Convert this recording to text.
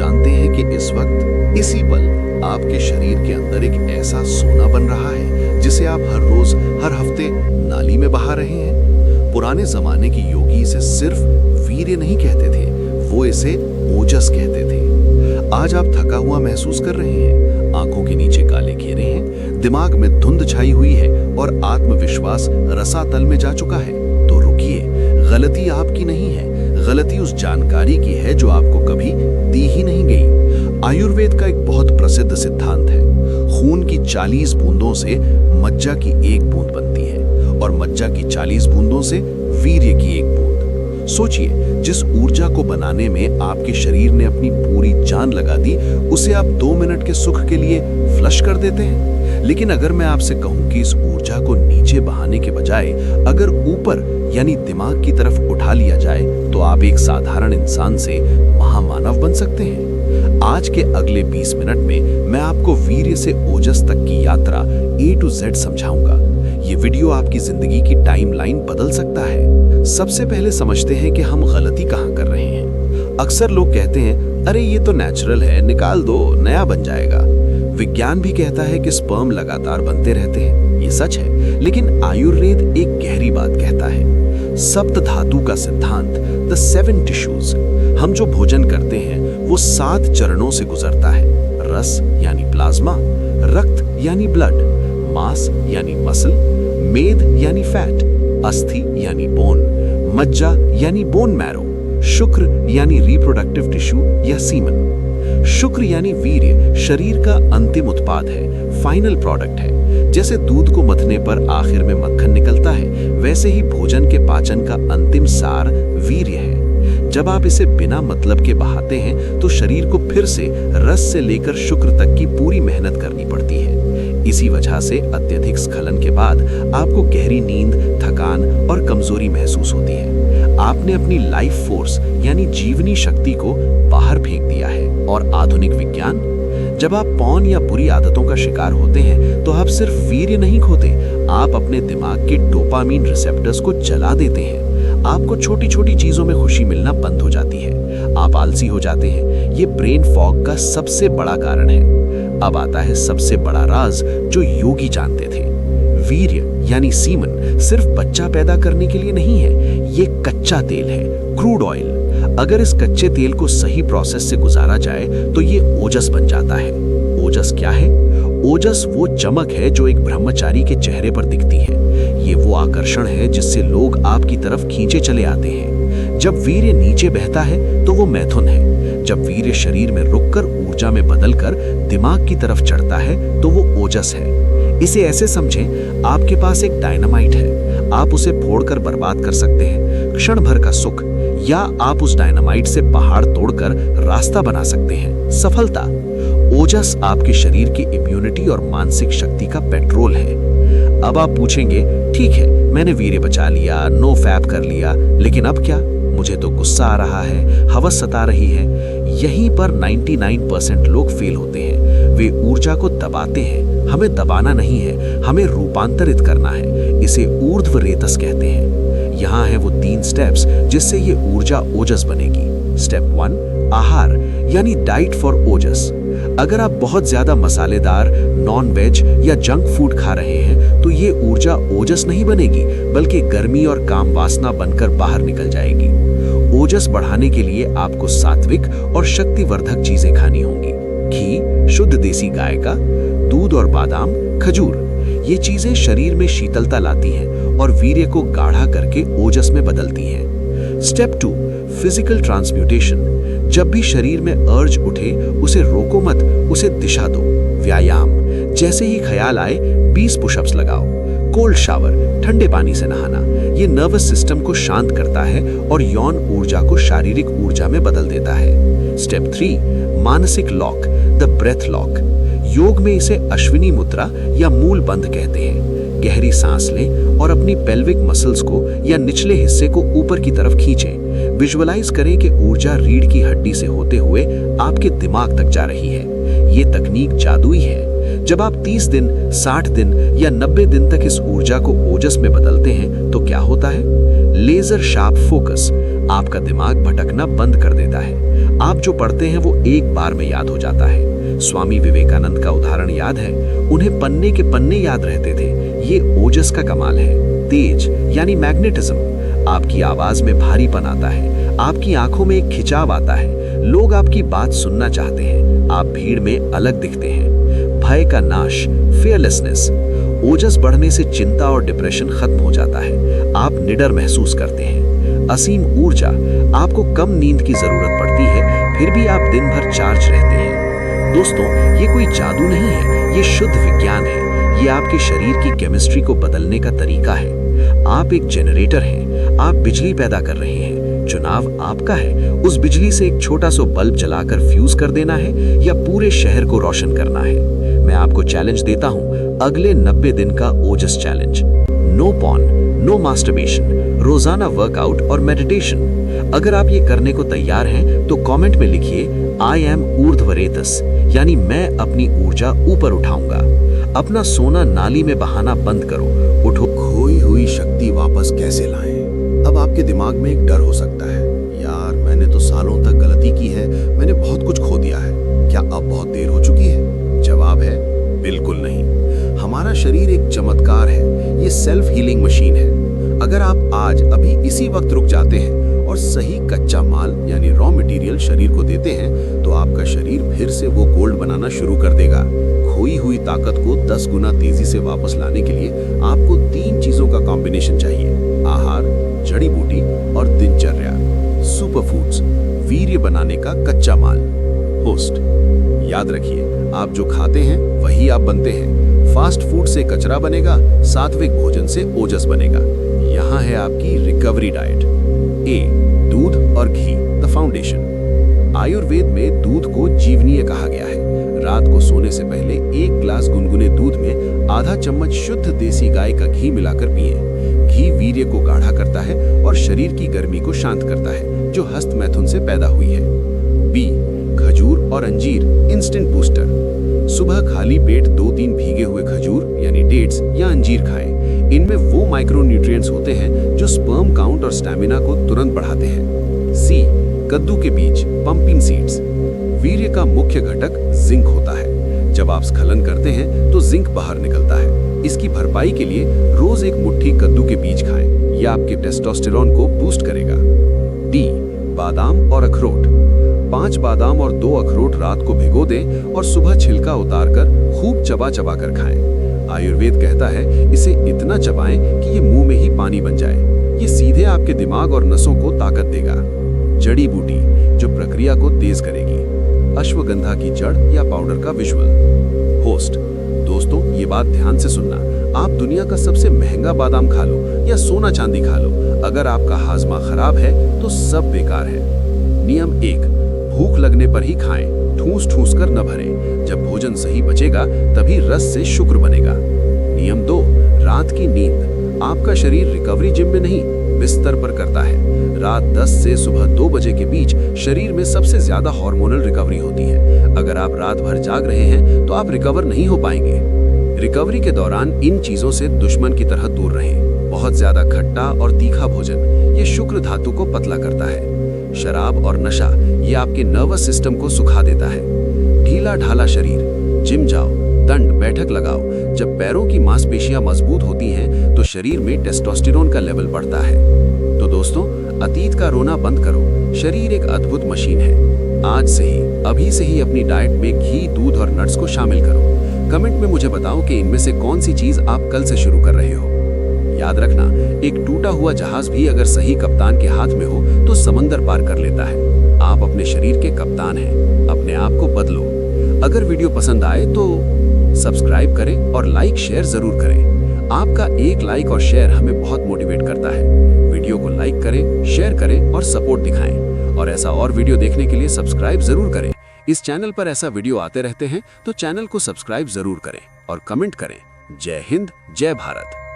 जानते हैं कि इस वक्त इसी पल आपके शरीर के अंदर एक ऐसा सोना बन रहा है जिसे आप हर रोज हर हफ्ते नाली में बहा रहे हैं। पुराने जमाने की योगी इसे सिर्फ वीर्य नहीं कहते थे, वो इसे ओजस कहते थे। आज आप थका हुआ महसूस कर रहे हैं, आंखों के नीचे काले घेरे हैं, दिमाग में धुंध छाई हुई है और आत्मविश्वास रसातल में जा चुका है। तो रुकिए, गलती आपकी नहीं है, गलती उस जानकारी की है जो आपको कभी दी ही नहीं गई। आयुर्वेद का एक बहुत प्रसिद्ध सिद्धांत है, खून की 40 बूंदों से मज्जा की एक बूंद बनती है और मज्जा की 40 बूंदों से वीर्य की एक बूंद। सोचिए, जिस ऊर्जा को बनाने में आपके शरीर ने अपनी पूरी जान लगा दी, उसे आप 2 मिनट के सुख के लिए फ्लश कर देते हैं। लेकिन अगर मैं आपसे कहूं कि इस ऊर्जा को नीचे बहाने के बजाय अगर ऊपर यानी दिमाग की तरफ उठा लिया जाए, तो आप एक साधारण इंसान से महामानव बन सकते हैं। आज के अगले 20 मिनट में मैं आपको वीर्य से ओजस तक की यात्रा A to Z समझाऊंगा। ये वीडियो आपकी जिंदगी की टाइमलाइन बदल सकता है। सबसे पहले समझते हैं कि हम गलती कहाँ कर रहे हैं। अक्सर लोग कहते हैं, अरे ये तो नेचुरल है, निकाल दो, नया बन जाएगा। विज्ञान भी कहता है कि स्पर्म लगातार बनते रहते हैं, ये सच है। लेकिन आयुर्वेद एक गहरी बात कहता है, सप्त धातु का सिद्धांत, द 7 टिश्यूज। हम जो भोजन करते हैं वो 7 चरणों से गुजरता है। रस यानी प्लाज्मा, रक्त यानी ब्लड, मांस यानी मसल, मेद यानी फैट, अस्थि यानी बोन, मज्जा यानी बोन मैरो, शुक्र यानी रिप्रोडक्टिव टिश्यू या सीमन। शुक्र यानी वीर्य शरीर का अंतिम उत्पाद है, फाइनल प्रोडक्ट है। जैसे दूध को मथने पर आखिर में मक्खन निकलता है, वैसे ही भोजन के पाचन का अंतिम सार वीर्य है। जब आप इसे बिना मतलब के बहाते हैं तो शरीर को फिर से रस से लेकर शुक्र तक की पूरी मेहनत करनी पड़ती है। इसी वजह से अत्यधिक स्खलन के बाद आपको गहरी नींद, थकान और कमजोरी महसूस होती है। आपने अपनी लाइफ फोर्स यानी जीवनी शक्ति को बाहर फेंक दिया है। और आधुनिक विज्ञान, जब आप पौन या बुरी आदतों का शिकार होते हैं तो आप सिर्फ वीर्य नहीं खोते, आप अपने दिमाग के डोपामीन रिसेप्टर्स को जला देते हैं। आपको छोटी छोटी चीजों में खुशी मिलना बंद हो जाती है, आप आलसी हो जाते हैं। ये ब्रेन फॉग का सबसे बड़ा कारण है। अब आता है सबसे बड़ा राज जो योगी जानते थे। वीर्य यानी सीमन सिर्फ बच्चा पैदा करने के लिए नहीं है, ये कच्चा तेल है, क्रूड ऑयल। अगर इस कच्चे तेल को सही प्रोसेस से गुजारा जाए तो ये ओजस बन जाता है। ओजस क्या है? ओजस वो चमक है जो एक ब्रह्मचारी के चेहरे पर दिखती है। ये वो आकर्षण है जिससे लोग आपकी तरफ खींचे चले आते हैं। जब वीर्य नीचे बहता है तो वो मैथुन है। जब वीर्य शरीर में रुककर ऊर्जा में बदलकर दिमाग की तरफ चढ़ता है तो वो ओजस है। इसे ऐसे समझें, आपके पास एक डायनामाइट है, आप उसे फोड़कर बर्बाद कर सकते हैं, क्षण भर का सुख, या आप उस डायनामाइट से पहाड़ तोड़कर रास्ता बना सकते हैं, सफलता। ओजस आपके शरीर की इम्यूनिटी और मानसिक शक्ति का पेट्रोल है। अब आप पूछेंगे, ठीक है, मैंने वीर्य बचा लिया, नो फैप कर लिया, लेकिन अब क्या? मुझे तो गुस्सा आ रहा है, हवस सता रही है। यहीं पर 99% लोग फेल होते हैं। वे ऊर्जा को दबाते हैं। हमें दबाना नहीं है, हमें रूपांतरित करना है। इसे ऊर्ध्व रेतस कहते हैं। यहाँ है वो 3 स्टेप्स जिससे ये ऊर्जा ओजस बनेगी। स्टेप 1, आहार यानी डाइट फॉर ओजस। अगर आप बहुत ज्यादा मसालेदार, नॉन वेज या जंक फूड खा रहे हैं तो ये ऊर्जा ओजस नहीं बनेगी, बल्कि गर्मी और काम वासना बनकर बाहर निकल जाएगी। ओजस बढ़ाने के लिए आपको सात्विक और शक्तिवर्धक चीजें खानी होंगी। घी, शुद्ध देसी गाय का, दूध और बादाम, खजूर। ये चीजें शरीर में शीतलता लाती हैं और वीर्य को गाढ़ा करके ओजस में बदलती हैं। Step 2, physical transmutation. जब भी शरीर में अर्ज उठे उसे रोको मत, उसे दिशा दो। व्यायाम, जैसे ही ख्याल आए 20 पुशअप्स लगाओ। कोल्ड शावर, ठंडे पानी से नहाना, ये नर्वस सिस्टम को शांत करता है और यौन ऊर्जा को शारीरिक ऊर्जा में बदल देता है। स्टेप 3, मानसिक लॉक, द ब्रेथ लॉक। योग में इसे अश्विनी मुद्रा या मूल बंध कहते हैं। गहरी सांस लें और अपनी पेल्विक मसल्स को या निचले हिस्से को ऊपर की तरफ खींचें। विजुअलाइज करें कि ऊर्जा रीढ़ की हड्डी से होते हुए आपके दिमाग तक जा रही है। ये तकनीक जादुई है। जब आप 30 दिन, 60 दिन या 90 दिन तक इस ऊर्जा को ओजस में बदलते हैं तो क्या होता है? लेजर शार्प फोकस, आपका दिमाग भटकना बंद कर देता है। आप जो पढ़ते हैं वो एक बार में याद हो जाता है। स्वामी विवेकानंद का उदाहरण याद है? उन्हें पन्ने के पन्ने याद रहते थे। ये ओजस का कमाल है। तेज यानी मैग्नेटिज्म। आपकी आवाज में भारीपन आता है, आपकी आंखों में एक खिंचाव आता है, लोग आपकी बात सुनना चाहते हैं, आप भीड़ में अलग दिखते हैं। भय का नाश, फियरलेसनेस। ओजस बढ़ने से चिंता और डिप्रेशन खत्म हो जाता है। आप निडर महसूस करते हैं। असीम ऊर्जा। आपको कम नींद की जरूरत पड़ती है, फिर भी आप दिन भर चार्ज रहते हैं। दोस्तों, ये कोई जादू नहीं है, ये शुद्ध विज्ञान है। ये आपके शरीर की केमिस्ट्री को बदलने का तरीका है। आप एक जनरेटर हैं, आप बिजली पैदा कर रहे हैं। चुनाव आपका है। उस बिजली से एक छोटा सा बल्ब जलाकर फ्यूज कर देना है या पूरे शहर को रोशन करना है। मैं आपको चैलेंज देता हूं, अगले 90 दिन का ओजस challenge. No porn, no masturbation, रोजाना वर्कआउट और मेडिटेशन। अगर आप ये करने को तैयार हैं तो कमेंट में लिखिए आई एम ऊर्ध्वरेतस, यानी मैं अपनी ऊर्जा ऊपर उठाऊंगा। अपना सोना नाली में बहाना बंद करो, उठो। खोई हुई शक्ति वापस कैसे लाएं? अब आपके दिमाग में एक डर हो सकता है, यार मैंने तो सालों तक गलती की है, मैंने बहुत कुछ खो दिया है, क्या अब बहुत देर हो चुकी है? जवाब है बिल्कुल नहीं। हमारा शरीर एक चमत्कार है, ये सेल्फ हीलिंग मशीन है। अगर आप आज अभी इसी वक्त रुक जाते हैं और सही कच्चा माल यानी रॉ मटेरियल शरीर को देते हैं तो आपका शरीर फिर से वो गोल्ड बनाना शुरू कर देगा। खोई हुई ताकत को 10 गुना तेजी से वापस लाने के लिए आपको 3 चीजों का कॉम्बिनेशन चाहिए: आहार, जड़ी बूटी और दिनचर्या। सुपरफूड्स, वीर्य बनाने का कच्चा माल। होस्ट, याद रखिए, आप जो खाते हैं वही आप बनते हैं। फास्ट फूड से कचरा बनेगा, सात्विक भोजन से ओजस बनेगा। यहाँ है आपकी रिकवरी डाइट। ए, दूध और घी, द फाउंडेशन। आयुर्वेद में दूध को जीवनीय कहा गया है। रात को सोने से पहले 1 ग्लास गुनगुने दूध में आधा चम्मच शुद्ध देसी गाय का घी मिलाकर पिएं। घी वीर्य को गाढ़ा करता है और शरीर की गर्मी को शांत करता है, जो हस्त मैथुन से पैदा हुई है। बी, खजूर और अंजीर, इंस्टेंट बूस्टर। सुबह खाली पेट 2-3 भीगे हुए खजूर यानी डेट्स या अंजीर खाएं। इनमें वो माइक्रोन्यूट्रिएंट्स होते हैं जो स्पर्म काउंट और स्टैमिना को तुरंत बढ़ाते हैं। सी, कद्दू के बीज, पंपिंग सीड्स। वीर्य का मुख्य घटक जिंक होता है। जब आप स्खलन करते हैं तो जिंक बाहर निकलता है। इसकी भरपाई के लिए रोज एक मुट्ठी कद्दू के बीज खाएं। यह आपके टेस्टोस्टेरोन को बूस्ट करेगा। डी, बादाम और अखरोट। 5 बादाम और 2 अखरोट रात को भिगो दें और सुबह छिलका उतारकर खूब चबा चबा कर खाएं। आयुर्वेद कहता है इसे इतना चबाएं कि ये मुंह में ही पानी बन जाए। ये सीधे आपके दिमाग और नसों को ताकत देगा। जड़ी बूटी, जो प्रक्रिया को तेज करेगी। अश्वगंधा की जड़ या पाउडर का विजुअल। होस्ट, दोस्तों ये बात ध्यान से सुनना, आप दुनिया का सबसे महंगा बादाम खा लो या सोना चांदी खा लो, अगर आपका हाजमा खराब है तो सब बेकार है। नियम 1, भूख लगने पर ही खाएं, ठूस ठूस कर न भरें। जब भोजन सही बचेगा तभी रस से शुक्र बनेगा। नियम 2, रात की नींद। आपका शरीर रिकवरी जिम में नहीं, बिस्तर पर करता है। रात 10 से सुबह 2 बजे के बीच शरीर में सबसे ज्यादा हार्मोनल रिकवरी होती है। अगर आप रात भर जाग रहे हैं तो आप रिकवर नहीं हो पाएंगे। रिकवरी के दौरान इन चीजों से दुश्मन की तरह दूर रहें। बहुत ज्यादा खट्टा और तीखा भोजन ये शुक्र धातु को पतला करता है। शराब और नशा ये आपके नर्वस सिस्टम को सुखा देता है। ढीला ढाला शरीर, जिम जाओ, दंड बैठक लगाओ। जब पैरों की मांसपेशियां मजबूत होती हैं तो शरीर में टेस्टोस्टेरोन का लेवल बढ़ता है। तो दोस्तों, अतीत का रोना बंद करो। शरीर एक अद्भुत मशीन है। आज से ही, अभी से ही अपनी डाइट में घी, दूध और नट्स को शामिल करो। कमेंट में मुझे बताओ कि इनमें से कौन सी चीज आप कल से शुरू कर रहे हो। याद रखना, एक टूटा हुआ जहाज भी अगर सही कप्तान के हाथ में हो तो समंदर पार कर लेता है। आप अपने शरीर के कप्तान हैं, अपने आप को बदलो। अगर वीडियो पसंद आए तो सब्सक्राइब करें और लाइक शेयर जरूर करें। आपका एक लाइक और शेयर हमें बहुत मोटिवेट करता है। वीडियो को लाइक करें, शेयर करें और सपोर्ट दिखाएं। और ऐसा और वीडियो देखने के लिए सब्सक्राइब जरूर करें। इस चैनल पर ऐसा वीडियो आते रहते हैं तो चैनल को सब्सक्राइब जरूर करें और कमेंट करें। जय हिंद, जय भारत।